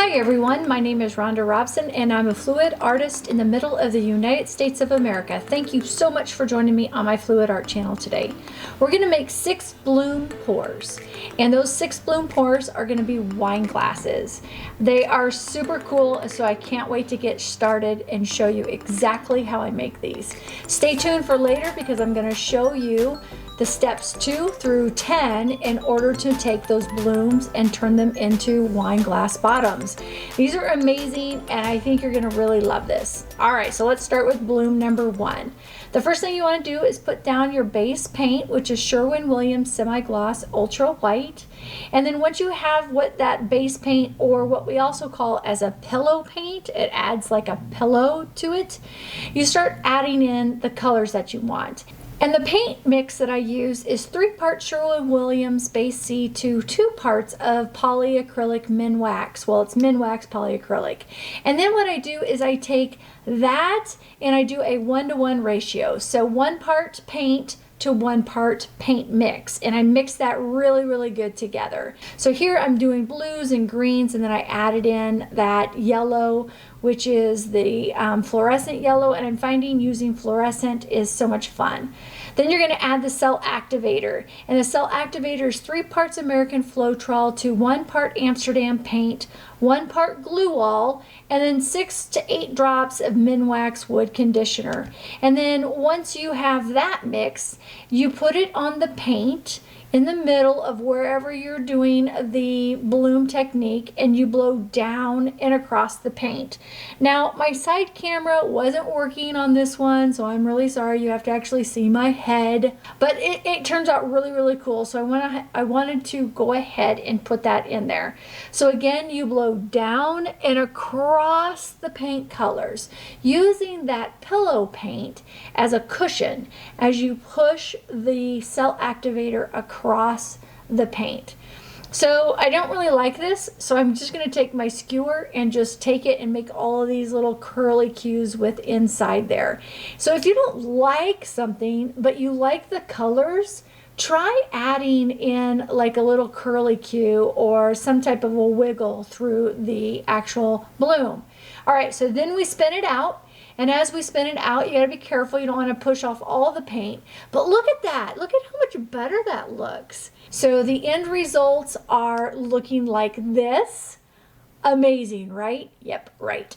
Hi everyone, my name is Rhonda Robson and I'm a fluid artist in the middle of the United States of America. Thank you so much for joining me on my Fluid Art channel today. We're going to make 6 bloom pours, and those 6 bloom pours are going to be wine glasses. They are super cool, so I can't wait to get started and show you exactly how I make these. Stay tuned for later because I'm going to show you the steps 2 through 10 in order to take those blooms and turn them into wine glass bottoms. These are amazing and I think you're gonna really love this. All right, so let's start with bloom number 1. The first thing you wanna do is put down your base paint, which is Sherwin-Williams Semi-Gloss Ultra White. And then once you have what that base paint, or what we also call as a pillow paint, it adds like a pillow to it, you start adding in the colors that you want. And the paint mix that I use is 3 parts Sherwin-Williams Base C to 2 parts of polyacrylic Minwax. Well, it's Minwax polyacrylic. And then what I do is I take that and I do a 1-to-1 ratio. So 1 part paint to 1 part paint mix, and I mix that really good together. So here I'm doing blues and greens, and then I added in that yellow, which is the fluorescent yellow, and I'm finding using fluorescent is so much fun. Then you're going to add the cell activator, and the cell activator is 3 parts American Floetrol to 1 part Amsterdam paint, 1 part glue all, and then 6 to 8 drops of Minwax wood conditioner. And then once you have that mix, you put it on the paint in the middle of wherever you're doing the bloom technique, and you blow down and across the paint. Now, my side camera wasn't working on this one, so I'm really sorry. You have to actually see my head, but it turns out really cool. So I wanted to go ahead and put that in there. So again, you blow down and across the paint colors using that pillow paint as a cushion as you push the cell activator across the paint. So I don't really like this, so I'm just going to take my skewer and just take it and make all of these little curly cues with inside there. So if you don't like something but you like the colors, try adding in like a little curly cue or some type of a wiggle through the actual bloom. All right, so then we spin it out. And as we spin it out, you gotta be careful. You don't want to push off all the paint. But look at that. Look at how much better that looks. So the end results are looking like this. Amazing, right? Yep, right.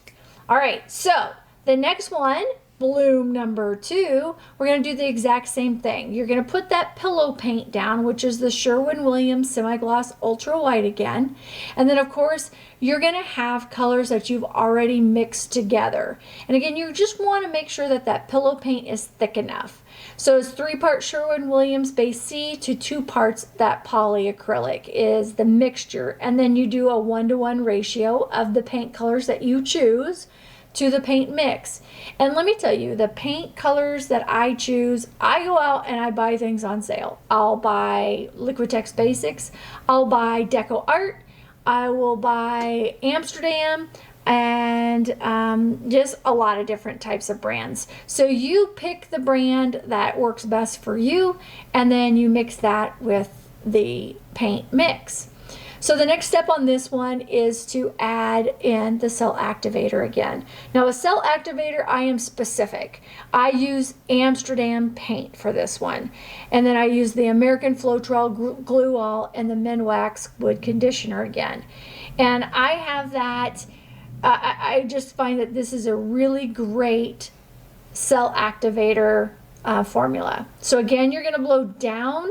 All right, so the next one, bloom number 2, we're going to do the exact same thing. You're going to put that pillow paint down, which is the Sherwin-Williams Semi-Gloss Ultra White again. And then, of course, you're going to have colors that you've already mixed together. And again, you just want to make sure that that pillow paint is thick enough. So it's 3 parts Sherwin-Williams Base C to 2 parts that polyacrylic is the mixture. And then you do a 1-to-1 ratio of the paint colors that you choose to the paint mix. And let me tell you, the paint colors that I choose, I go out and I buy things on sale. I'll buy Liquitex Basics, I'll buy Deco Art, I will buy Amsterdam, and just a lot of different types of brands. So you pick the brand that works best for you, and then you mix that with the paint mix. So the next step on this one is to add in the cell activator again. Now a cell activator, I am specific. I use Amsterdam paint for this one. And then I use the American Floetrol glue all and the Minwax wood conditioner again. And I have that, I just find that this is a really great cell activator formula. So again, you're gonna blow down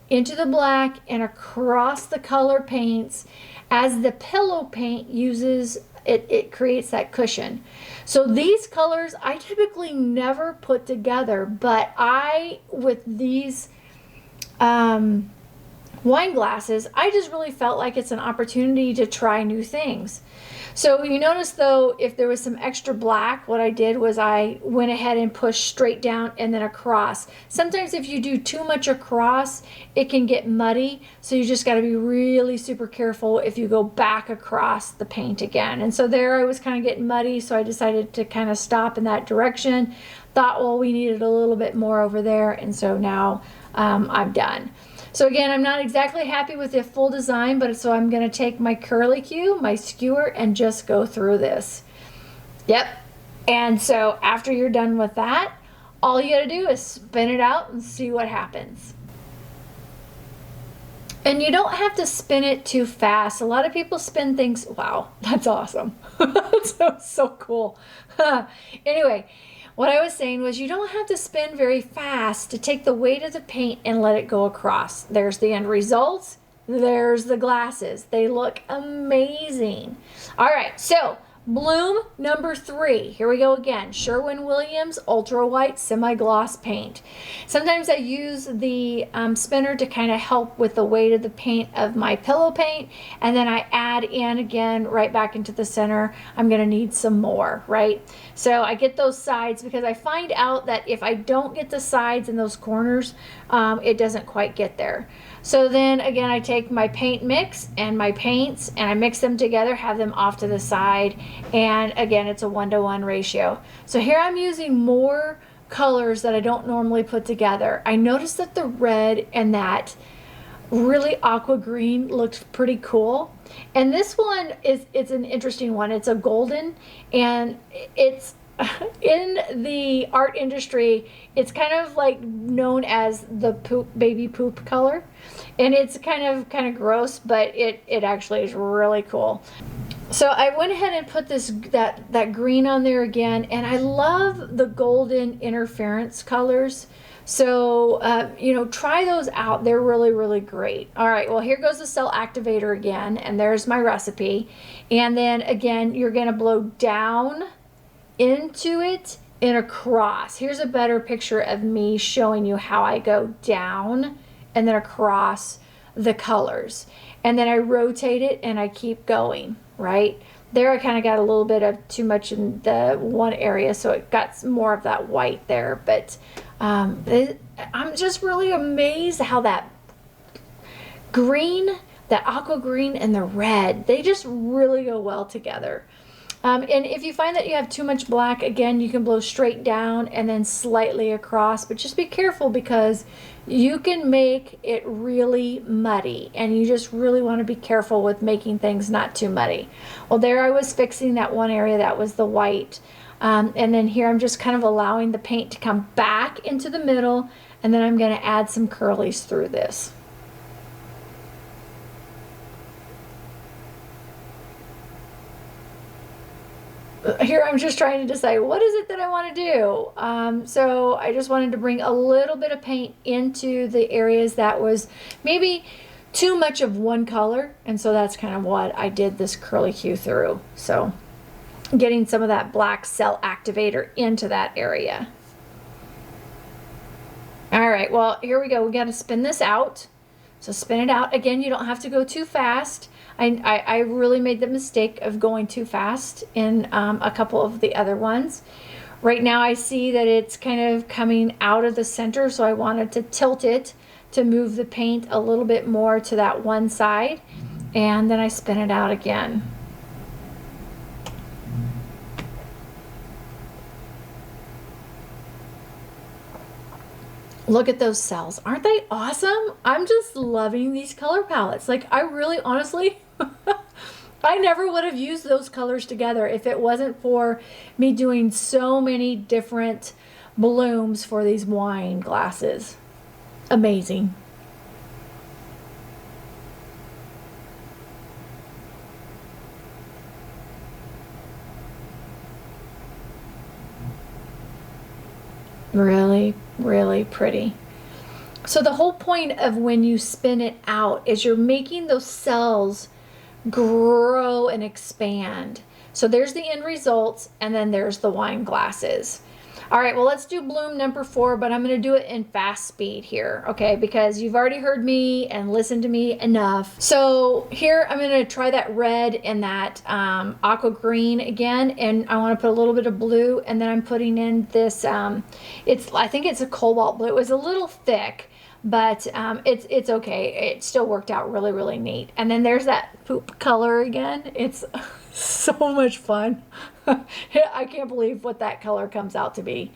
into the black and across the color paints as the pillow paint uses it creates that cushion. So these colors I typically never put together, but with these wine glasses, I just really felt like it's an opportunity to try new things. So you notice though, if there was some extra black, what I did was I went ahead and pushed straight down and then across. Sometimes if you do too much across, it can get muddy. So you just got to be really super careful if you go back across the paint again. And so there I was kind of getting muddy, so I decided to kind of stop in that direction. Thought, well, we needed a little bit more over there, and so now I'm done. So again, I'm not exactly happy with the full design, but so I'm going to take my curly cue, my skewer, and just go through this. Yep. And so after you're done with that, all you got to do is spin it out and see what happens. And you don't have to spin it too fast. A lot of people spin things. Wow, that's awesome. That's so cool. Anyway, what I was saying was you don't have to spin very fast to take the weight of the paint and let it go across. There's the end results. There's the glasses. They look amazing. All right, so bloom number 3. Here we go again. Sherwin-Williams Ultra White Semi-Gloss Paint. Sometimes I use the spinner to kind of help with the weight of the paint of my pillow paint, and then I add in again right back into the center. I'm going to need some more, right? So I get those sides because I find out that if I don't get the sides and those corners, it doesn't quite get there. So then again, I take my paint mix and my paints and I mix them together, have them off to the side, and again, it's a 1-to-1 ratio. So here I'm using more colors that I don't normally put together. I noticed that the red and that really aqua green looked pretty cool. And this one it's an interesting one. It's a golden, and it's in the art industry, it's kind of like known as the baby poop color, and it's kind of gross, but it actually is really cool. So I went ahead and put that green on there again, and I love the golden interference colors. So you know, try those out. They're really, really great. All right, well, here goes the cell activator again, and there's my recipe. And then again, you're gonna blow down into it and across. Here's a better picture of me showing you how I go down and then across the colors. And then I rotate it and I keep going, right? There I kind of got a little bit of too much in the one area, so it got more of that white there. But I'm just really amazed how that green, that aqua green and the red, they just really go well together. And if you find that you have too much black, again, you can blow straight down and then slightly across, but just be careful because you can make it really muddy, and you just really want to be careful with making things not too muddy. Well, there I was fixing that one area that was the white, and then here I'm just kind of allowing the paint to come back into the middle, and then I'm going to add some curlies through this. Here I'm just trying to decide what is it that I want to do. So I just wanted to bring a little bit of paint into the areas that was maybe too much of one color, and so that's kind of what I did this curly hue through. So getting some of that black cell activator into that area. All right, well, here we go. We got to spin this out. So spin it out. Again, you don't have to go too fast. I really made the mistake of going too fast in a couple of the other ones. Right now I see that it's kind of coming out of the center, so I wanted to tilt it to move the paint a little bit more to that one side, and then I spin it out again. Look at those cells. Aren't they awesome? I'm just loving these color palettes. Like, I really, honestly, I never would have used those colors together if it wasn't for me doing so many different blooms for these wine glasses. Amazing. Really, really pretty. So the whole point of when you spin it out is you're making those cells grow and expand. So there's the end results, and then there's the wine glasses. All right, well, let's do bloom number 4, but I'm going to do it in fast speed here, okay, because you've already heard me and listened to me enough. So here I'm going to try that red and that aqua green again, and I want to put a little bit of blue, and then I'm putting in this, I think it's a cobalt blue. It was a little thick, but it's okay. It still worked out really, really neat. And then there's that poop color again. It's so much fun. I can't believe what that color comes out to be.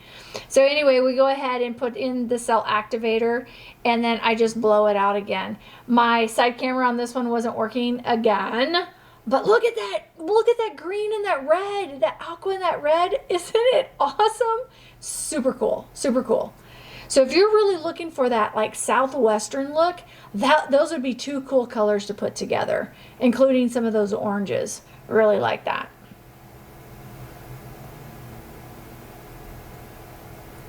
So anyway, we go ahead and put in the cell activator, and then I just blow it out again. My side camera on this one wasn't working again, but look at that. Look at that green and that red, that aqua and that red. Isn't it awesome? Super cool, super cool. So if you're really looking for that like southwestern look, those would be two cool colors to put together, including some of those oranges. Really like that.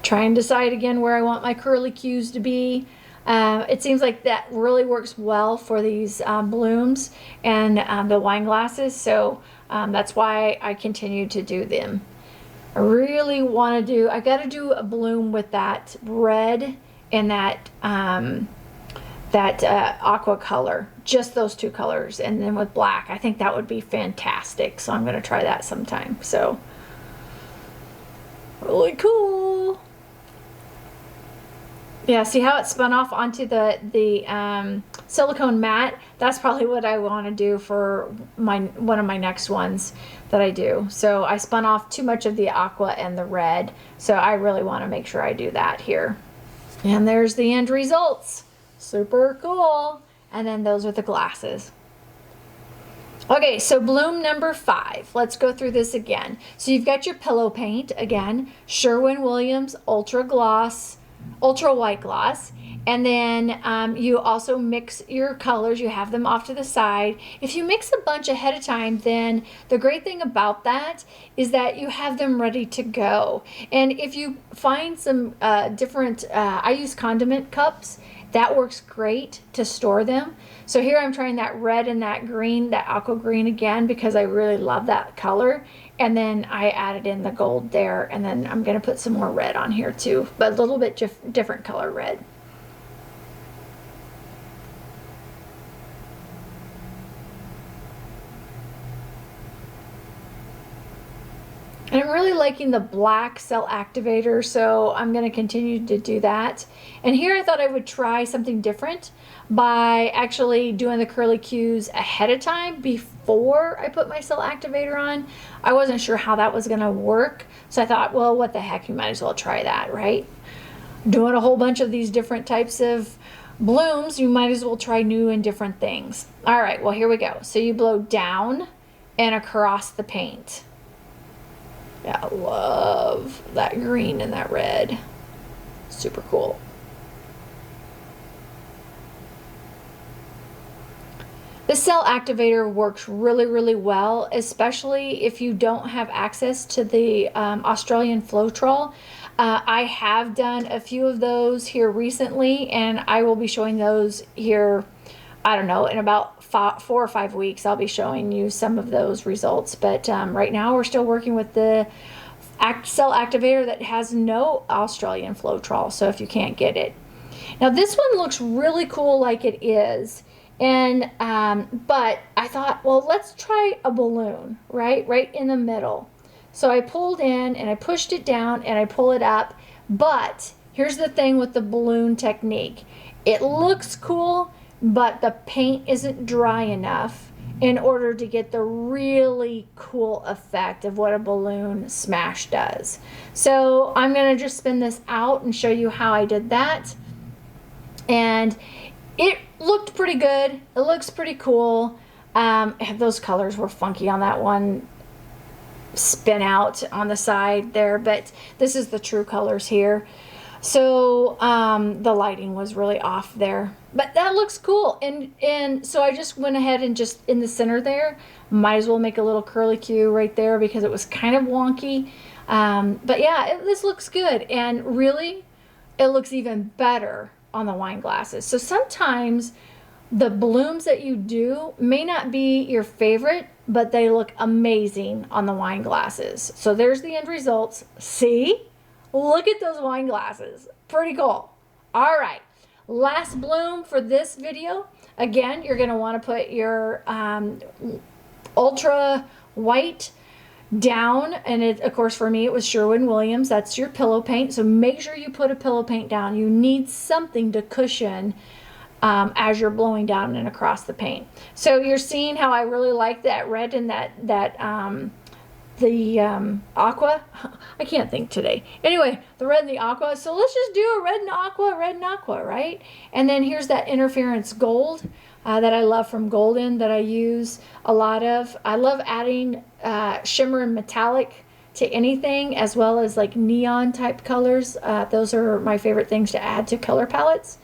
Try and decide again where I want my curly cues to be. It seems like that really works well for these blooms and the wine glasses, so that's why I continue to do them. I really want to do, I got to do a bloom with that red and that aqua color, just those two colors, and then with black. I think that would be fantastic, so I'm going to try that sometime. So really cool. Yeah, see how it spun off onto the silicone mat? That's probably what I want to do for one of my next ones that I do. So I spun off too much of the aqua and the red, so I really want to make sure I do that here. And there's the end results. Super cool. And then those are the glasses. Okay, so bloom number 5. Let's go through this again. So you've got your pillow paint again, Sherwin-Williams Ultra White Gloss, and then you also mix your colors. You have them off to the side. If you mix a bunch ahead of time, then the great thing about that is that you have them ready to go. And if you find some different, I use condiment cups. That works great to store them. So here I'm trying that red and that green, that aqua green again, because I really love that color. And then I added in the gold there, and then I'm going to put some more red on here too, but a little bit different color red. And I'm really liking the black cell activator, so I'm going to continue to do that. And here I thought I would try something different by actually doing the curly cues ahead of time before I put my cell activator on. I wasn't sure how that was going to work, so I thought, well, what the heck, you might as well try that, right? Doing a whole bunch of these different types of blooms, you might as well try new and different things. All right, well, here we go. So you blow down and across the paint. Yeah, I love that green and that red. Super cool. The cell activator works really, really well, especially if you don't have access to the Australian Floetrol. I have done a few of those here recently, and I will be showing those here, I don't know, in about 4 or 5 weeks. I'll be showing you some of those results, but right now we're still working with the cell activator that has no Australian Floetrol, so if you can't get it. Now this one looks really cool like it is, and but I thought, well, let's try a balloon right in the middle. So I pulled in and I pushed it down and I pull it up, but here's the thing with the balloon technique. It looks cool, but the paint isn't dry enough in order to get the really cool effect of what a balloon smash does. So I'm going to just spin this out and show you how I did that. And it looked pretty good. It looks pretty cool. Those colors were funky on that one spin out on the side there, but this is the true colors here. So the lighting was really off there, but that looks cool. And so I just went ahead and just in the center there, might as well make a little curly cue right there because it was kind of wonky. But yeah, this looks good. And really, it looks even better on the wine glasses. So sometimes the blooms that you do may not be your favorite, but they look amazing on the wine glasses. So there's the end results. See? Look at those wine glasses. Pretty cool. All right. Last bloom for this video. Again, you're going to want to put your ultra white down, and it, of course, for me, it was Sherwin-Williams. That's your pillow paint. So make sure you put a pillow paint down. You need something to cushion as you're blowing down and across the paint. So you're seeing how I really like that red and the aqua. I can't think today. Anyway, the red and the aqua. So let's just do a red and aqua, right? And then here's that interference gold that I love from Golden that I use a lot of. I love adding shimmer and metallic to anything, as well as like neon type colors. Those are my favorite things to add to color palettes.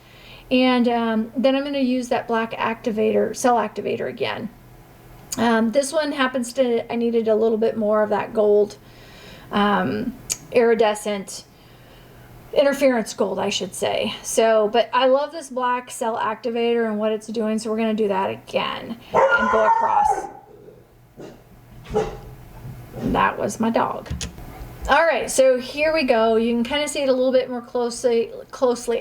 And then I'm going to use that black activator, cell activator again. This one happens to, I needed a little bit more of that gold, iridescent, interference gold, I should say. So, but I love this black cell activator and what it's doing, so we're going to do that again and go across. That was my dog. All right, so here we go. You can kind of see it a little bit more closely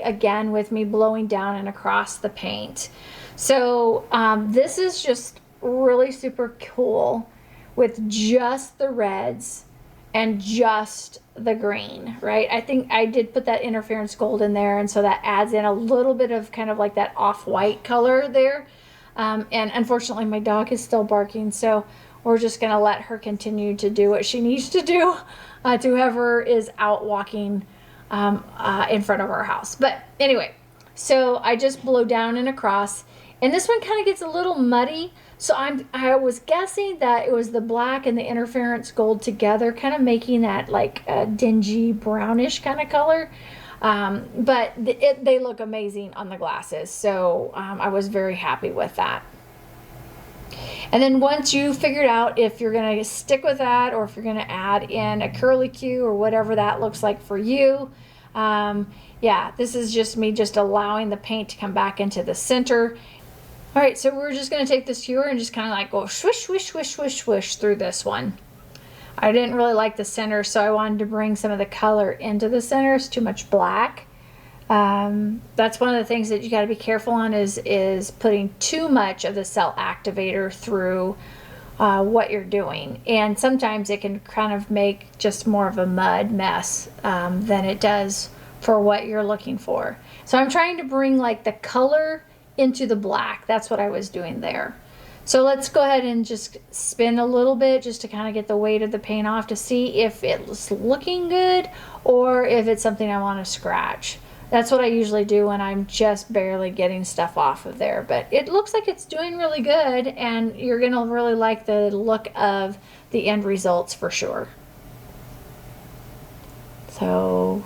again with me blowing down and across the paint. So this is just really super cool with just the reds and just the green, right? I think I did put that interference gold in there, and so that adds in a little bit of kind of like that off-white color there. And unfortunately, my dog is still barking, so we're just going to let her continue to do what she needs to do to whoever is out walking in front of our house. But anyway, so I just blow down and across, and this one kind of gets a little muddy. So I was guessing that it was the black and the interference gold together, kind of making that like a dingy brownish kind of color. But they look amazing on the glasses. So I was very happy with that. And then once you figured out if you're going to stick with that or if you're going to add in acrylic or whatever that looks like for you, yeah, this is just me just allowing the paint to come back into the center. All right, so we're just going to take this skewer and just kind of like go swish, swish, swish, swish, swish through this one. I didn't really like the center, so I wanted to bring some of the color into the center. It's too much black. That's one of the things that you got to be careful on is putting too much of the cell activator through what you're doing. And sometimes it can kind of make just more of a mud mess than it does for what you're looking for. So I'm trying to bring like the color into the black. That's what I was doing there. So let's go ahead and just spin a little bit just to kind of get the weight of the paint off to see if it's looking good or if it's something I want to scratch. That's what I usually do when I'm just barely getting stuff off of there. But it looks like it's doing really good, and you're going to really like the look of the end results for sure. So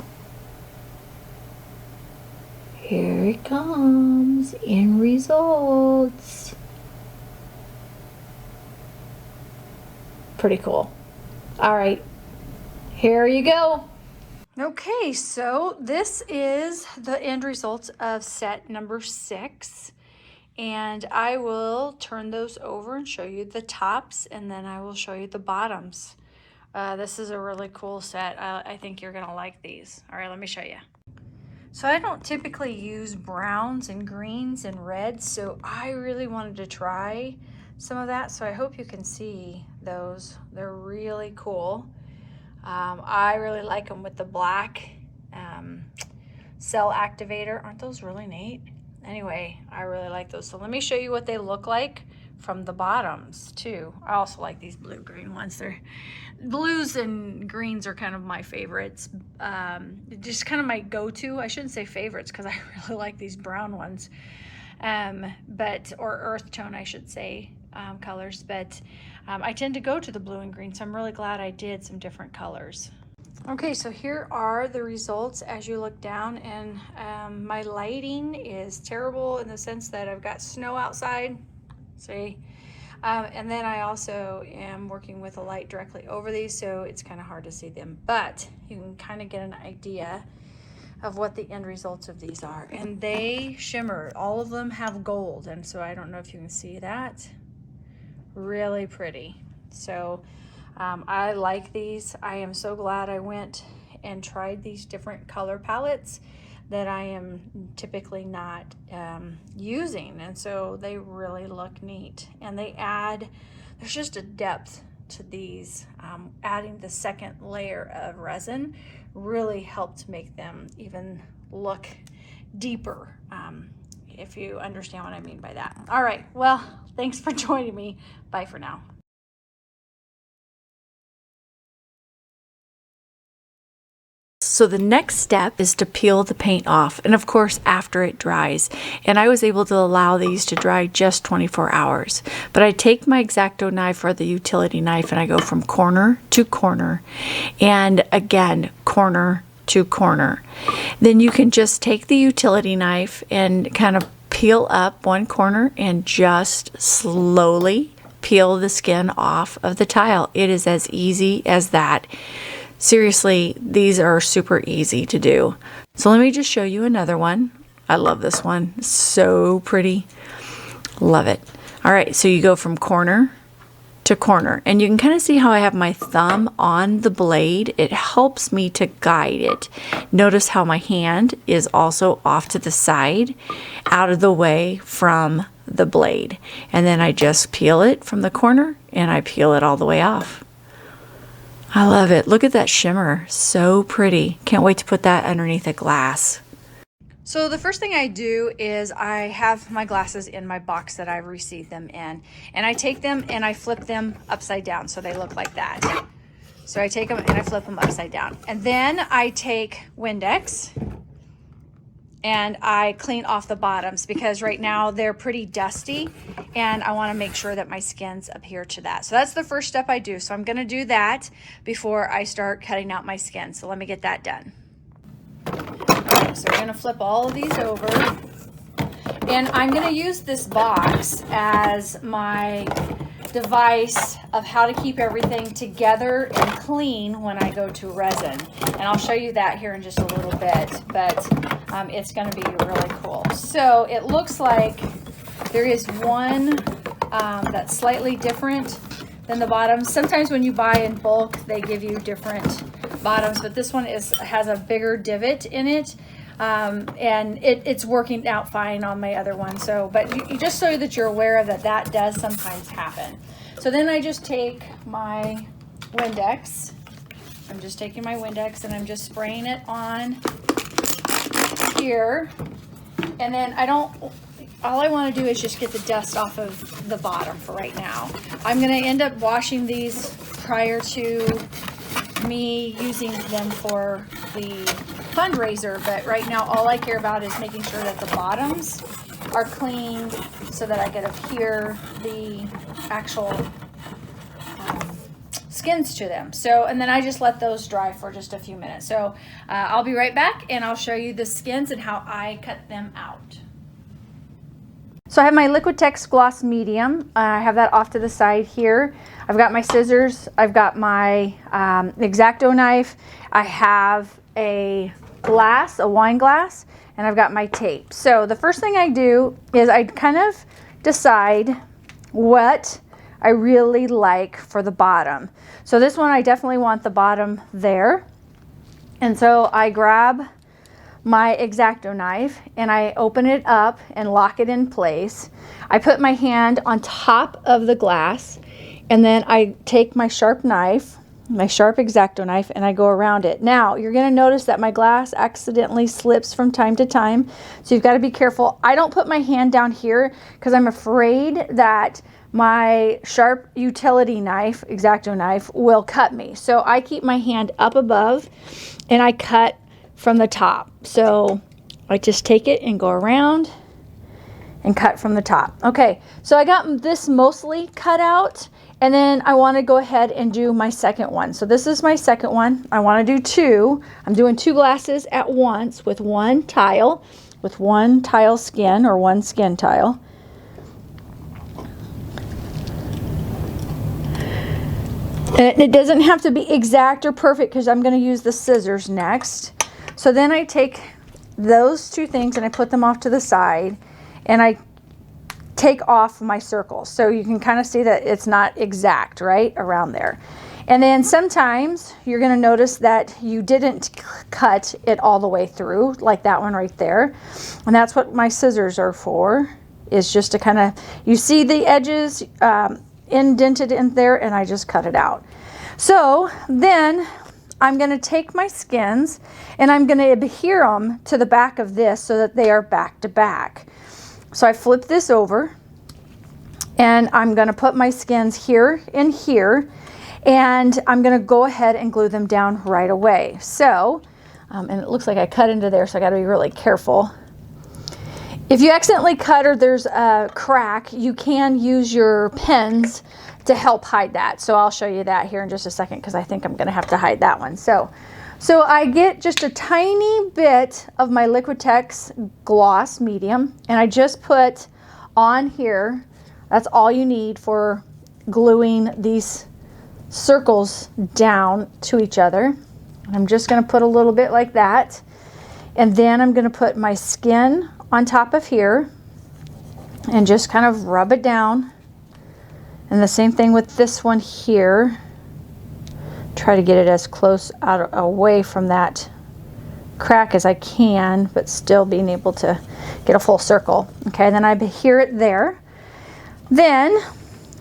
here it comes, end results. Pretty cool. All right, here you go. Okay, so this is the end results of set number 6, and I will turn those over and show you the tops, and then I will show you the bottoms. This is a really cool set. I think you're gonna like these. All right, let me show you. So I don't typically use browns and greens and reds, so I really wanted to try some of that, so I hope you can see those. They're really cool. I really like them with the black cell activator. Aren't those really neat? Anyway, I really like those. So let me show you what they look like from the bottoms too. I also like these blue-green ones. They're blues and greens are kind of my favorites. Just kind of my go-to. I shouldn't say favorites because I really like these brown ones. Or earth tone, I should say, colors. But I tend to go to the blue and green, so I'm really glad I did some different colors. Okay, so here are the results as you look down, and my lighting is terrible in the sense that I've got snow outside, see? And then I also am working with a light directly over these, so it's kind of hard to see them, but you can kind of get an idea of what the end results of these are. And they shimmer. All of them have gold, and so I don't know if you can see that. Really pretty. So I like these. I am so glad I went and tried these different color palettes that I am typically not using, and so they really look neat, and they add, there's just a depth to these, adding the second layer of resin really helped make them even look deeper, if you understand what I mean by that. All right, well, thanks for joining me. Bye for now. So the next step is to peel the paint off, and of course after it dries. And I was able to allow these to dry just 24 hours. But I take my X-Acto knife or the utility knife and I go from corner to corner, and again corner to corner. Then you can just take the utility knife and kind of peel up one corner and just slowly peel the skin off of the tile. It is as easy as that. Seriously, these are super easy to do. So let me just show you another one. I love this one. It's so pretty. Love it. All right, so you go from corner to corner, and you can kind of see how I have my thumb on the blade. It helps me to guide it. Notice how my hand is also off to the side, out of the way from the blade. And then I just peel it from the corner and I peel it all the way off. I love it. Look at that shimmer. So pretty. Can't wait to put that underneath a glass. So the first thing I do is I have my glasses in my box that I received them in, and I take them and I flip them upside down so they look like that. So I take them and I flip them upside down, and then I take Windex and I clean off the bottoms because right now they're pretty dusty and I want to make sure that my skins adhere to that. So that's the first step I do. So I'm going to do that before I start cutting out my skin. So let me get that done. Okay, so we're going to flip all of these over, and I'm going to use this box as my device of how to keep everything together and clean when I go to resin. And I'll show you that here in just a little bit, but it's going to be really cool. So it looks like there is one that's slightly different than the bottoms. Sometimes when you buy in bulk, they give you different bottoms, but this one has a bigger divot in it, and it's working out fine on my other one. So, but you just so that you're aware of that does sometimes happen. So then I just take my Windex. I'm just taking my Windex and I'm just spraying it on here, and then all I want to do is just get the dust off of the bottom for right now. I'm going to end up washing these prior to me using them for the fundraiser, but right now all I care about is making sure that the bottoms are cleaned so that I can adhere the actual skins to them. So, and then I just let those dry for just a few minutes. So I'll be right back and I'll show you the skins and how I cut them out. So I have my Liquitex Gloss Medium. I have that off to the side here. I've got my scissors. I've got my X-Acto knife. I have a glass, a wine glass, and I've got my tape. So the first thing I do is I kind of decide what I really like for the bottom. So this one, I definitely want the bottom there. And so I grab my X-Acto knife and I open it up and lock it in place. I put my hand on top of the glass, and then I take my sharp knife, my sharp X-Acto knife, and I go around it. Now you're going to notice that my glass accidentally slips from time to time, so you've got to be careful. I don't put my hand down here because I'm afraid that my sharp utility knife, X-Acto knife, will cut me. So I keep my hand up above and I cut from the top. So I just take it and go around and cut from the top. Okay, so I got this mostly cut out, and then I want to go ahead and do my second one. So this is my second one. I want to do two. I'm doing two glasses at once with one tile skin, or one skin tile. And it doesn't have to be exact or perfect because I'm going to use the scissors next. So then I take those two things and I put them off to the side, and I take off my circles. So you can kind of see that it's not exact, right, around there. And then sometimes you're going to notice that you didn't cut it all the way through, like that one right there. And that's what my scissors are for, is just to kind of, you see the edges, indented in there, and I just cut it out. So then I'm going to take my skins and I'm going to adhere them to the back of this so that they are back to back. So I flip this over and I'm going to put my skins here and here, and I'm going to go ahead and glue them down right away. So, and it looks like I cut into there, so I got to be really careful. If you accidentally cut or there's a crack, you can use your pins to help hide that. So I'll show you that here in just a second, because I think I'm going to have to hide that one. So I get just a tiny bit of my Liquitex gloss medium, and I just put on here. That's all you need for gluing these circles down to each other. I'm just going to put a little bit like that, and then I'm going to put my skin on top of here and just kind of rub it down. And the same thing with this one here. Try to get it as close out away from that crack as I can, but still being able to get a full circle. Okay, then I adhere it there. Then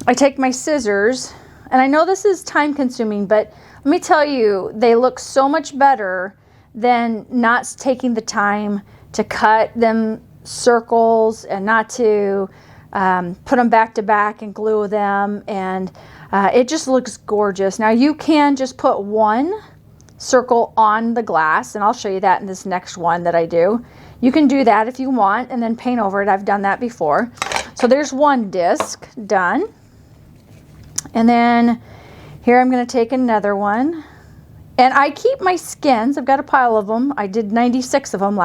I take my scissors, and I know this is time consuming, but let me tell you, they look so much better than not taking the time to cut them circles and not to put them back to back and glue them, and it just looks gorgeous. Now you can just put one circle on the glass, and I'll show you that in this next one that I do. You can do that if you want and then paint over it. I've done that before. So there's one disc done, and then here I'm going to take another one, and I keep my skins. I've got a pile of them. I did 96 of them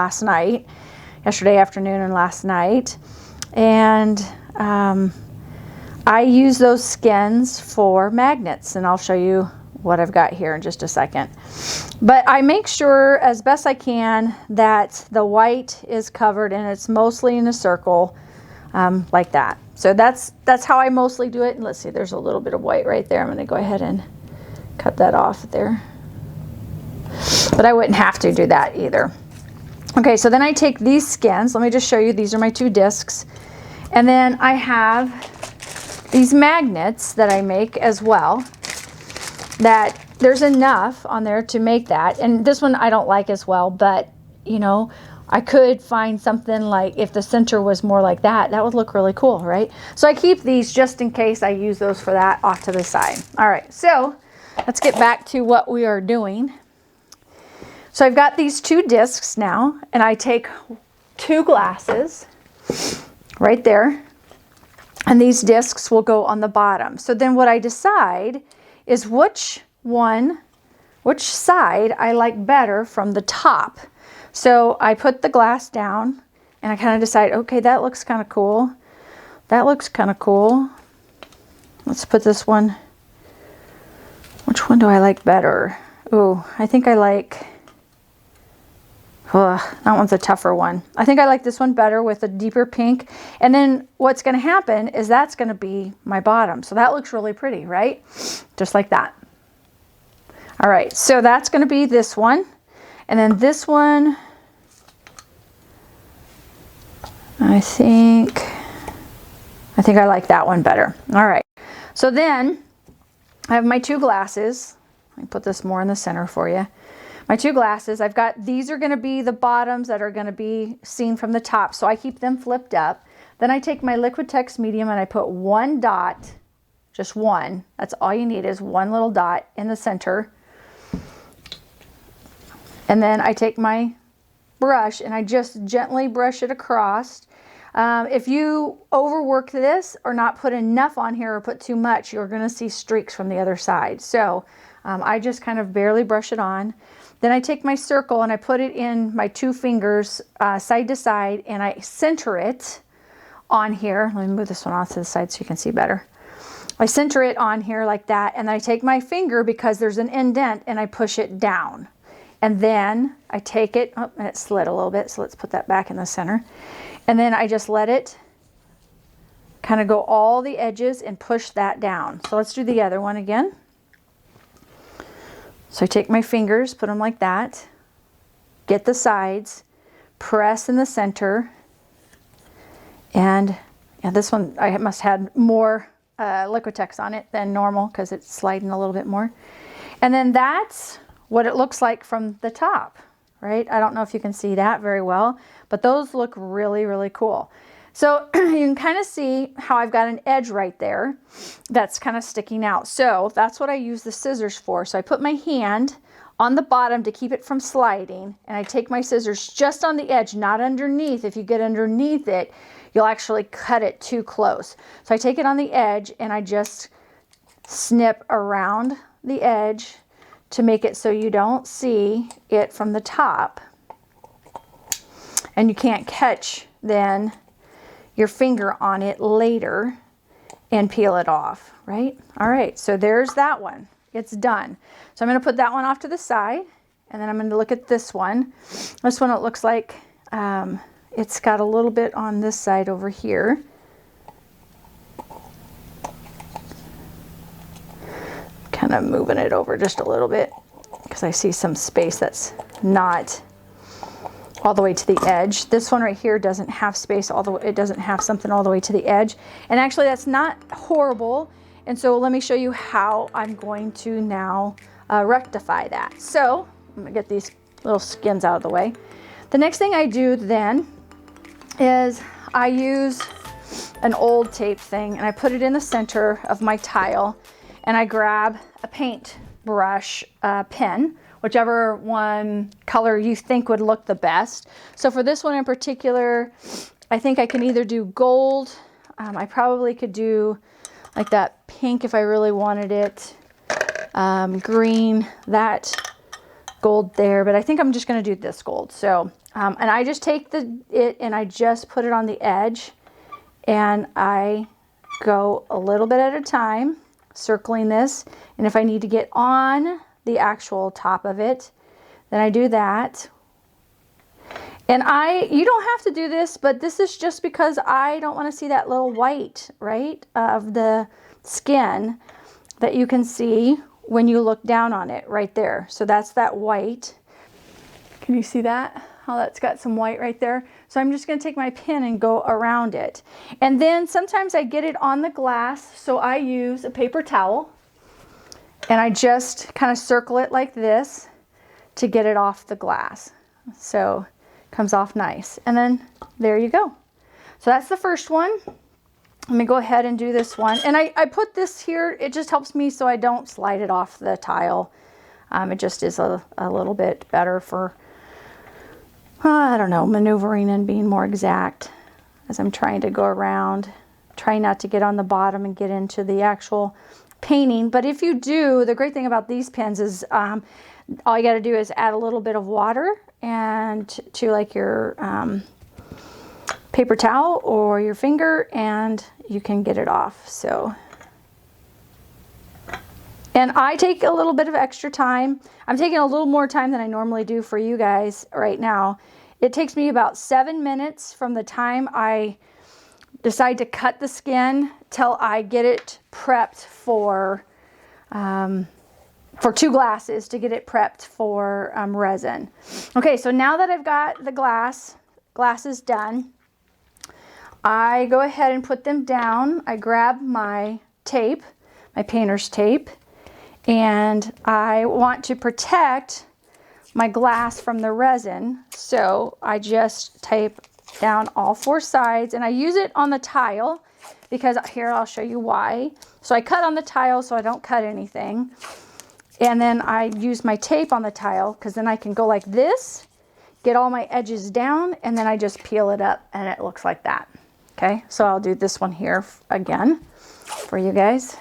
yesterday afternoon and last night, and I use those skins for magnets, and I'll show you what I've got here in just a second. But I make sure as best I can that the white is covered, and it's mostly in a circle like that. So that's how I mostly do it. And let's see, there's a little bit of white right there. I'm going to go ahead and cut that off there, but I wouldn't have to do that either. Okay, so then I take these skins. Let me just show you. These are my two discs. And then I have these magnets that I make as well, that there's enough on there to make that. And this one I don't like as well, but you know, I could find something like, if the center was more like that, that would look really cool, right? So I keep these just in case I use those for that off to the side. All right, so let's get back to what we are doing. So I've got these two discs now, and I take two glasses right there, and these discs will go on the bottom. So then what I decide is which side I like better from the top. So I put the glass down, and I kind of decide, okay, that looks kind of cool. That looks kind of cool. Let's put this one. Which one do I like better? Ooh, I think I like, that one's a tougher one. I think I like this one better with a deeper pink. And then what's going to happen is that's going to be my bottom. So that looks really pretty, right? Just like that. All right, so that's going to be this one. And then this one, I think I like that one better. All right, so then I have my two glasses. Let me put this more in the center for you. My two glasses, I've got, these are going to be the bottoms that are going to be seen from the top, so I keep them flipped up. Then I take my Liquitex medium and I put one dot, just one, that's all you need is one little dot in the center. And then I take my brush and I just gently brush it across. If you overwork this or not put enough on here or put too much, you're going to see streaks from the other side. So I just kind of barely brush it on. Then I take my circle and I put it in my two fingers side to side, and I center it on here. Let me move this one off to the side so you can see better. I center it on here like that, and then I take my finger, because there's an indent, and I push it down. And then I take it, oh, and it slid a little bit, so let's put that back in the center. And then I just let it kind of go all the edges and push that down. So let's do the other one again. So I take my fingers, put them like that, get the sides, press in the center, and this one I must have had more Liquitex on it than normal because it's sliding a little bit more. And then that's what it looks like from the top, right? I don't know if you can see that very well, but those look really, really cool. So you can kind of see how I've got an edge right there that's kind of sticking out. So that's what I use the scissors for. So I put my hand on the bottom to keep it from sliding, and I take my scissors just on the edge, not underneath. If you get underneath it, you'll actually cut it too close. So I take it on the edge and I just snip around the edge to make it so you don't see it from the top, and you can't catch then your finger on it later and peel it off, right? All right, so there's that one. It's done. So I'm going to put that one off to the side, and then I'm going to look at this one. This one, it looks like it's got a little bit on this side over here. Kind of moving it over just a little bit because I see some space that's not all the way to the edge. This one right here doesn't have space all the way, it doesn't have something all the way to the edge. And actually that's not horrible. And so let me show you how I'm going to now rectify that. So I'm gonna get these little skins out of the way. The next thing I do then is I use an old tape thing and I put it in the center of my tile, and I grab a paintbrush pen, whichever one color you think would look the best. So for this one in particular, I think I can either do gold. I probably could do like that pink if I really wanted it. Green, that gold there, but I think I'm just going to do this gold. So, and I just take it and I just put it on the edge, and I go a little bit at a time, circling this. And if I need to get on the actual top of it, then I do that. And you don't have to do this, but this is just because I don't want to see that little white, right, of the skin that you can see when you look down on it right there. So that's that white. Can you see that? How that's got some white right there? So I'm just going to take my pen and go around it. And then sometimes I get it on the glass, so I use a paper towel and I just kind of circle it like this to get it off the glass. So it comes off nice. And then there you go. So that's the first one. Let me go ahead and do this one. And I put this here, it just helps me so I don't slide it off the tile. It just is a little bit better for, I don't know, maneuvering and being more exact as I'm trying to go around. Try not to get on the bottom and get into the actual painting. But if you do, the great thing about these pens is all you got to do is add a little bit of water and to like your paper towel or your finger, and you can get it off. So, and I take a little bit of extra time. I'm taking a little more time than I normally do for you guys right now. It takes me about 7 minutes from the time I decide to cut the skin till I get it prepped for 2 glasses to get it prepped for resin. Okay, so now that I've got the glasses done, I go ahead and put them down. I grab my tape, my painter's tape, and I want to protect my glass from the resin. So I just tape down all 4 sides, and I use it on the tile because here I'll show you why. So I cut on the tile so I don't cut anything. And then I use my tape on the tile because then I can go like this, get all my edges down, and then I just peel it up and it looks like that. Okay, so I'll do this one here again for you guys.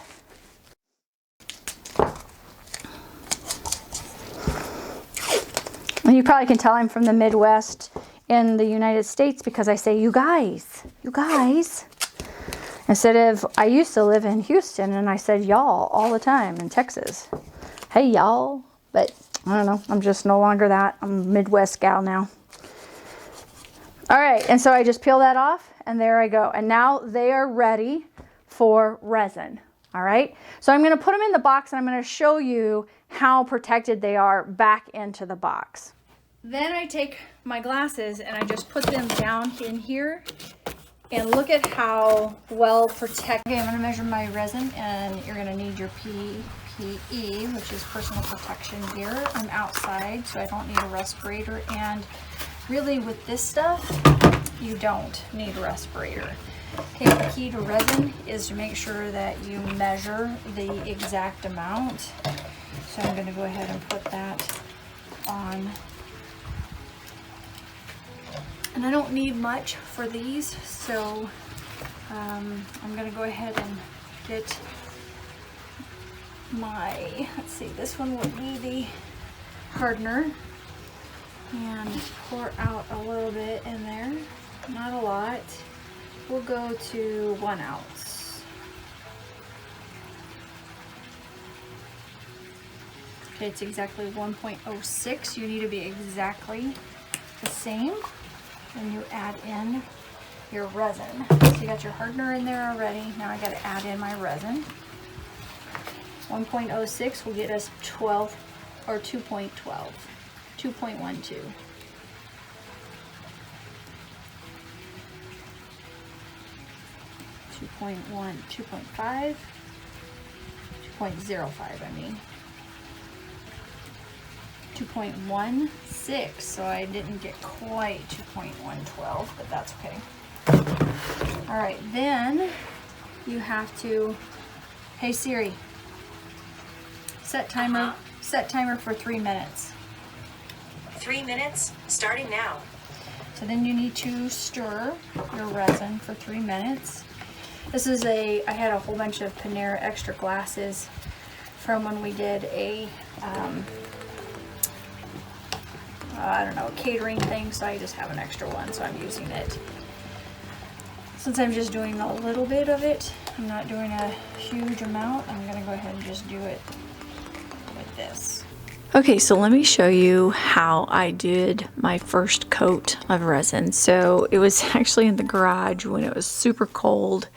And you probably can tell I'm from the Midwest in the United States because I say, you guys. Instead of, I used to live in Houston and I said y'all all the time in Texas. Hey y'all, but I don't know, I'm just no longer that. I'm a Midwest gal now. All right, and so I just peel that off and there I go. And now they are ready for resin. All right, so I'm gonna put them in the box and I'm gonna show you how protected they are back into the box. Then I take my glasses and I just put them down in here And look at how well protected. Okay, I'm gonna measure my resin, and you're gonna need your PPE, which is personal protection gear. I'm outside, so I don't need a respirator. And really with this stuff, you don't need a respirator. Okay, the key to resin is to make sure that you measure the exact amount. So I'm gonna go ahead and put that on. And I don't need much for these, so I'm gonna go ahead and get my, let's see, this one would be the hardener, and pour out a little bit in there, not a lot. We'll go to 1 ounce. Okay, it's exactly 1.06. You need to be exactly the same. And you add in your resin. So you got your hardener in there already. Now I got to add in my resin. 1.06 will get us 12 or 2.12, 2.12. 2.1, 2.5, 2.05, I mean. 2.16, so I didn't get quite 2.112, but that's okay. All right, then you have to, hey Siri, set timer for 3 minutes. 3 minutes, starting now. So then you need to stir your resin for 3 minutes. This is I had a whole bunch of Panera extra glasses from when we did a, I don't know, a catering thing, so I just have an extra one, so I'm using it. Since I'm just doing a little bit of it, I'm not doing a huge amount, I'm gonna go ahead and just do it with this. Okay, so let me show you how I did my first coat of resin. So it was actually in the garage when it was super cold,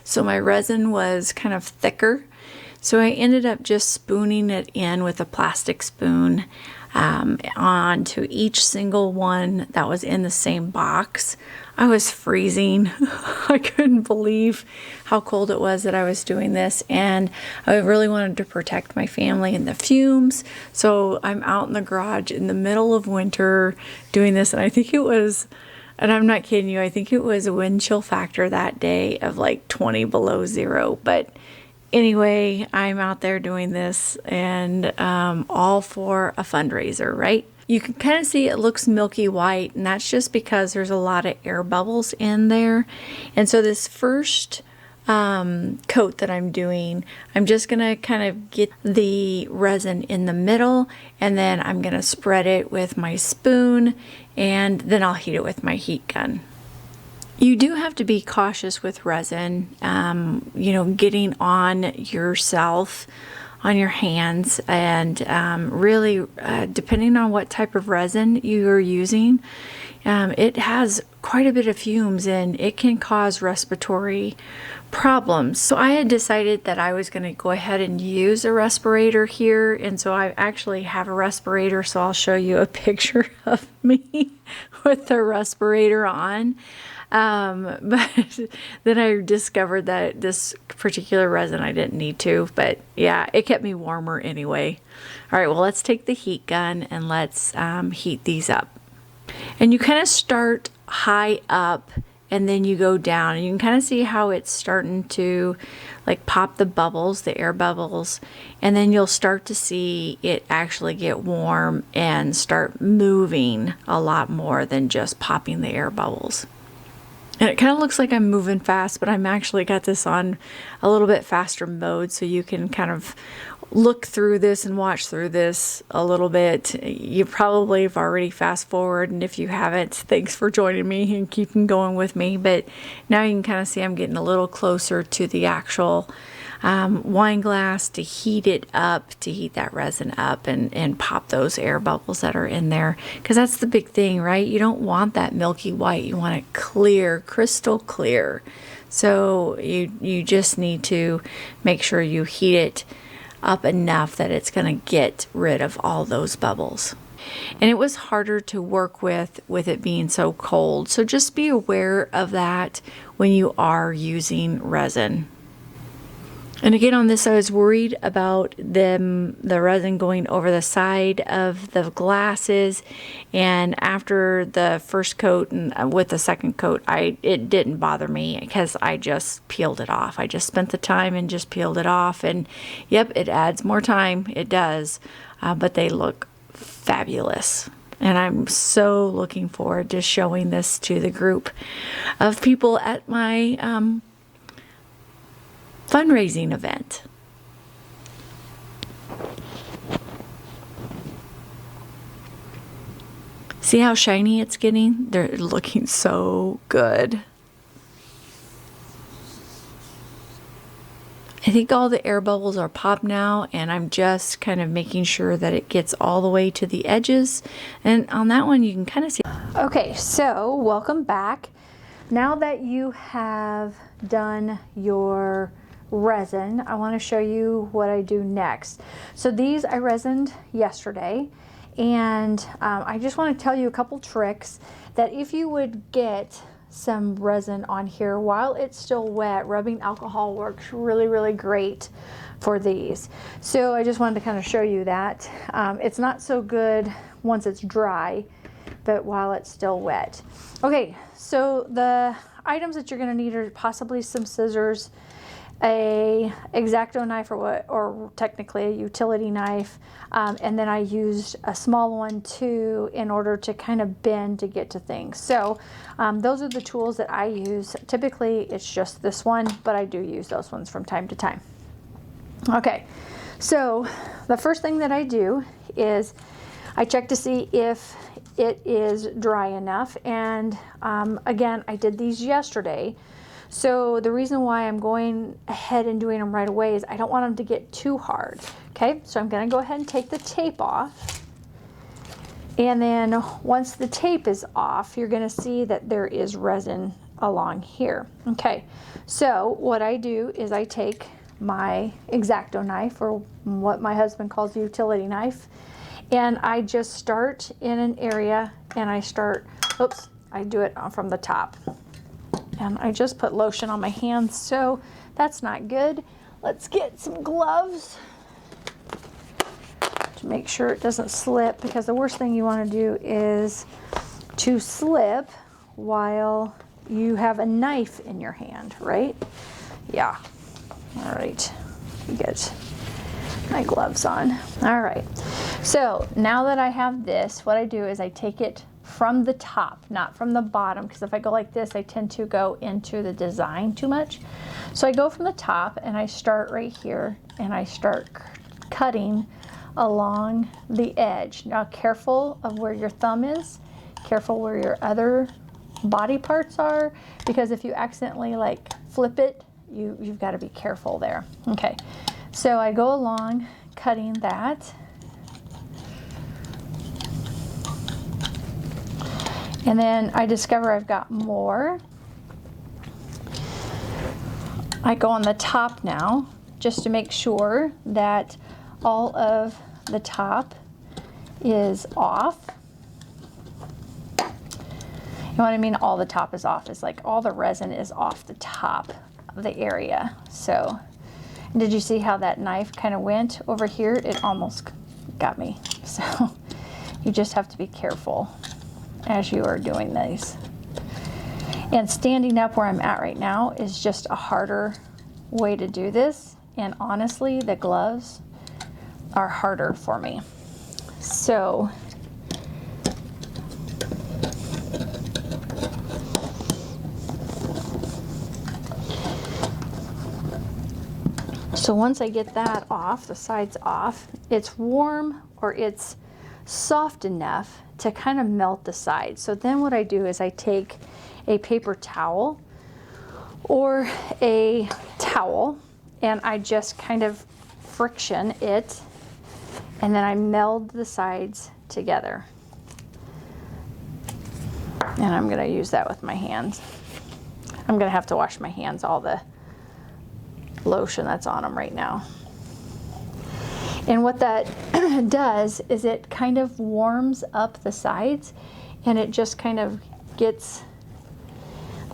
so my resin was kind of thicker. So I ended up just spooning it in with a plastic spoon onto each single one that was in the same box. I was freezing. I couldn't believe how cold it was that I was doing this, and I really wanted to protect my family and the fumes. So I'm out in the garage in the middle of winter doing this, and I think it was, and I'm not kidding you, I think it was a wind chill factor that day of like 20 below zero. But anyway, I'm out there doing this, and all for a fundraiser, right? You can kind of see it looks milky white, and that's just because there's a lot of air bubbles in there. And so this first coat that I'm doing, I'm just gonna kind of get the resin in the middle, and then I'm gonna spread it with my spoon, and then I'll heat it with my heat gun. You do have to be cautious with resin, you know, getting on yourself, on your hands, and really depending on what type of resin you're using, it has quite a bit of fumes and it can cause respiratory problems. So I had decided that I was going to go ahead and use a respirator here, and so I actually have a respirator, so I'll show you a picture of me with the respirator on. But then I discovered that this particular resin I didn't need to, but yeah, it kept me warmer anyway. All right, well, let's take the heat gun and let's heat these up. And you kind of start high up and then you go down, and you can kind of see how it's starting to like pop the bubbles, the air bubbles, and then you'll start to see it actually get warm and start moving a lot more than just popping the air bubbles. And it kind of looks like I'm moving fast, but I'm actually got this on a little bit faster mode, so you can kind of look through this and watch through this a little bit. You probably have already fast forward, and if you haven't, thanks for joining me and keeping going with me. But now you can kind of see I'm getting a little closer to the actual wine glass to heat it up, to heat that resin up and pop those air bubbles that are in there, because that's the big thing, right? You don't want that milky white, you want it clear, crystal clear. So you just need to make sure you heat it up enough that it's going to get rid of all those bubbles. and it was harder to work with it being so cold. So just be aware of that when you are using resin. And again, on this, I was worried about the resin going over the side of the glasses. And after the first coat and with the second coat, it didn't bother me because I just peeled it off. I just spent the time and just peeled it off. And yep, it adds more time. It does. But they look fabulous. And I'm so looking forward to showing this to the group of people at my fundraising event. See how shiny it's getting? They're looking so good. I think all the air bubbles are popped now, and I'm just kind of making sure that it gets all the way to the edges. And on that one, you can kind of see. Okay, so welcome back. Now that you have done your resin, I want to show you what I do next. So these I resined yesterday, and I just want to tell you a couple tricks that if you would get some resin on here while it's still wet, rubbing alcohol works really great for these. So I just wanted to kind of show you that. It's not so good once it's dry, but while it's still wet. Okay, so the items that you're going to need are possibly some scissors, a X-Acto knife, or technically a utility knife, and then I used a small one too in order to kind of bend to get to things. So those are the tools that I use. Typically it's just this one, but I do use those ones from time to time. Okay, so the first thing that I do is I check to see if it is dry enough, and again, I did these yesterday. So the reason why I'm going ahead and doing them right away is I don't want them to get too hard. Okay, so I'm going to go ahead and take the tape off. And then once the tape is off, you're going to see that there is resin along here. Okay, so what I do is I take my X-Acto knife, or what my husband calls a utility knife, and I just start in an area, and I do it from the top. And I just put lotion on my hands, so that's not good. Let's get some gloves to make sure it doesn't slip, because the worst thing you want to do is to slip while you have a knife in your hand, right? Yeah. All right. Get my gloves on. All right. So now that I have this, what I do is I take it from the top, not from the bottom, because if I go like this, I tend to go into the design too much. So I go from the top, and I start right here, and I start cutting along the edge. Now careful of where your thumb is, careful where your other body parts are, because if you accidentally like flip it, you've got to be careful there. Okay, so I go along cutting that. And then I discover I've got more. I go on the top now, just to make sure that all of the top is off. And what I mean all the top is off is like all the resin is off the top of the area. So, did you see how that knife kind of went over here? It almost got me. So, you just have to be careful as you are doing these. And standing up where I'm at right now is just a harder way to do this, and honestly the gloves are harder for me. So once I get that off, the sides off, it's warm, or it's soft enough to kind of melt the sides. So then what I do is I take a paper towel or a towel, and I just kind of friction it, and then I meld the sides together. And I'm going to use that with my hands. I'm going to have to wash my hands, all the lotion that's on them right now. And what that does is it kind of warms up the sides, and it just kind of gets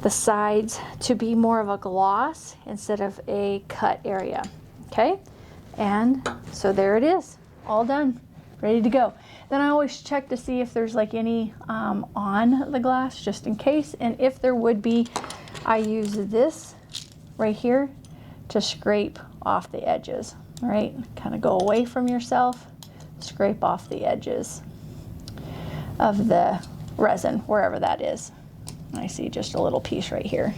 the sides to be more of a gloss instead of a cut area. Okay, and so there it is, all done, ready to go. Then I always check to see if there's like any on the glass, just in case, and if there would be, I use this right here to scrape off the edges. All right, kind of go away from yourself, scrape off the edges of the resin, wherever that is. I see just a little piece right here.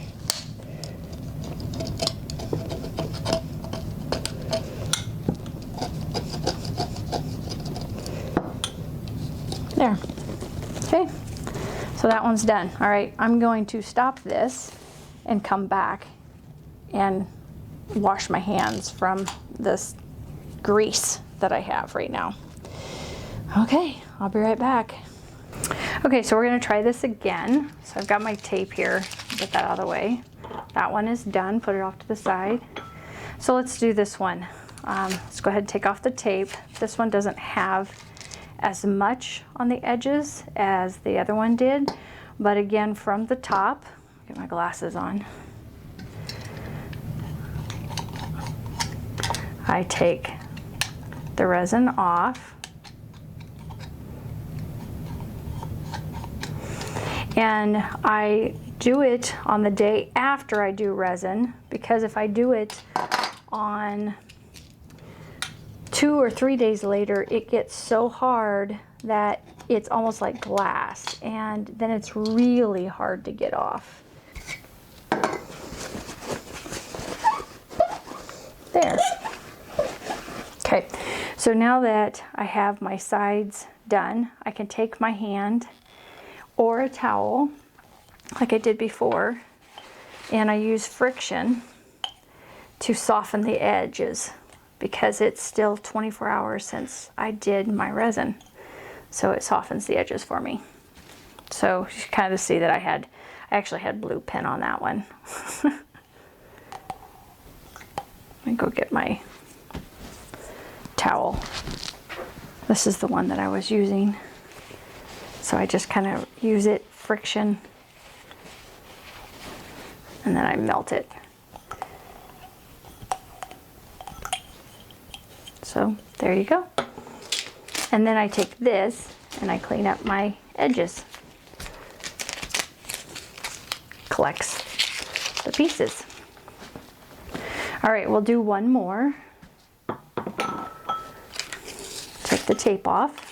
There. Okay, so that one's done. All right, I'm going to stop this and come back and wash my hands from this grease that I have right now. Okay, I'll be right back. Okay, so we're going to try this again. So I've got my tape here, get that out of the way. That one is done, put it off to the side. So let's do this one. Let's go ahead and take off the tape. This one doesn't have as much on the edges as the other one did, but again, from the top, get my glasses on, I take the resin off, and I do it on the day after I do resin, because if I do it on 2 or 3 days later, it gets so hard that it's almost like glass, and then it's really hard to get off. There. Okay, so now that I have my sides done, I can take my hand or a towel like I did before, and I use friction to soften the edges, because it's still 24 hours since I did my resin. So it softens the edges for me. So you can kind of see that I actually had blue pen on that one. Let me go get my towel. This is the one that I was using. So I just kind of use it, friction, and then I melt it. So there you go. And then I take this and I clean up my edges. Collects the pieces. All right, we'll do one more. Take the tape off.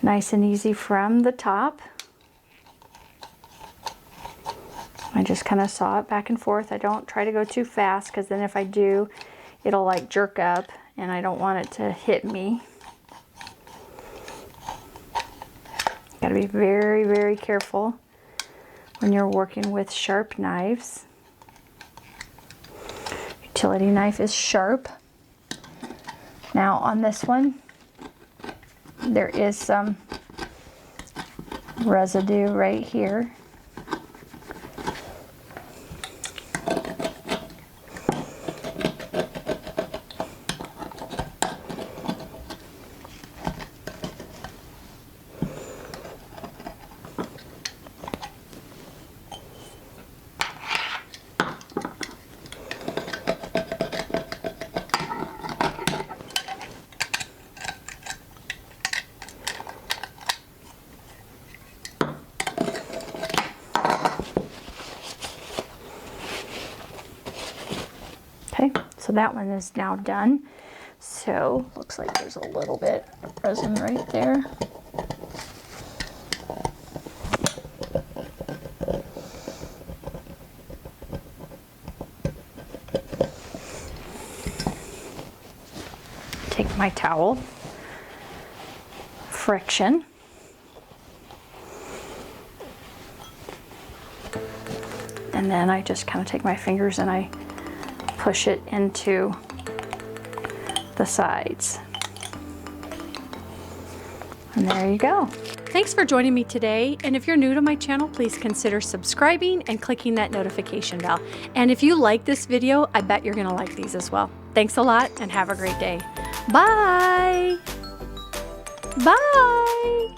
Nice and easy from the top. I just kind of saw it back and forth. I don't try to go too fast, because then if I do, it'll like jerk up, and I don't want it to hit me. Got to be very, very careful when you're working with sharp knives. Utility knife is sharp. Now on this one, there is some residue right here. Okay, so that one is now done. So looks like there's a little bit of resin right there. Take my towel, friction, and then I just kind of take my fingers and I push it into the sides. And there you go. Thanks for joining me today, and if you're new to my channel, please consider subscribing and clicking that notification bell. And if you like this video, I bet you're gonna like these as well. Thanks a lot and have a great day. Bye! Bye!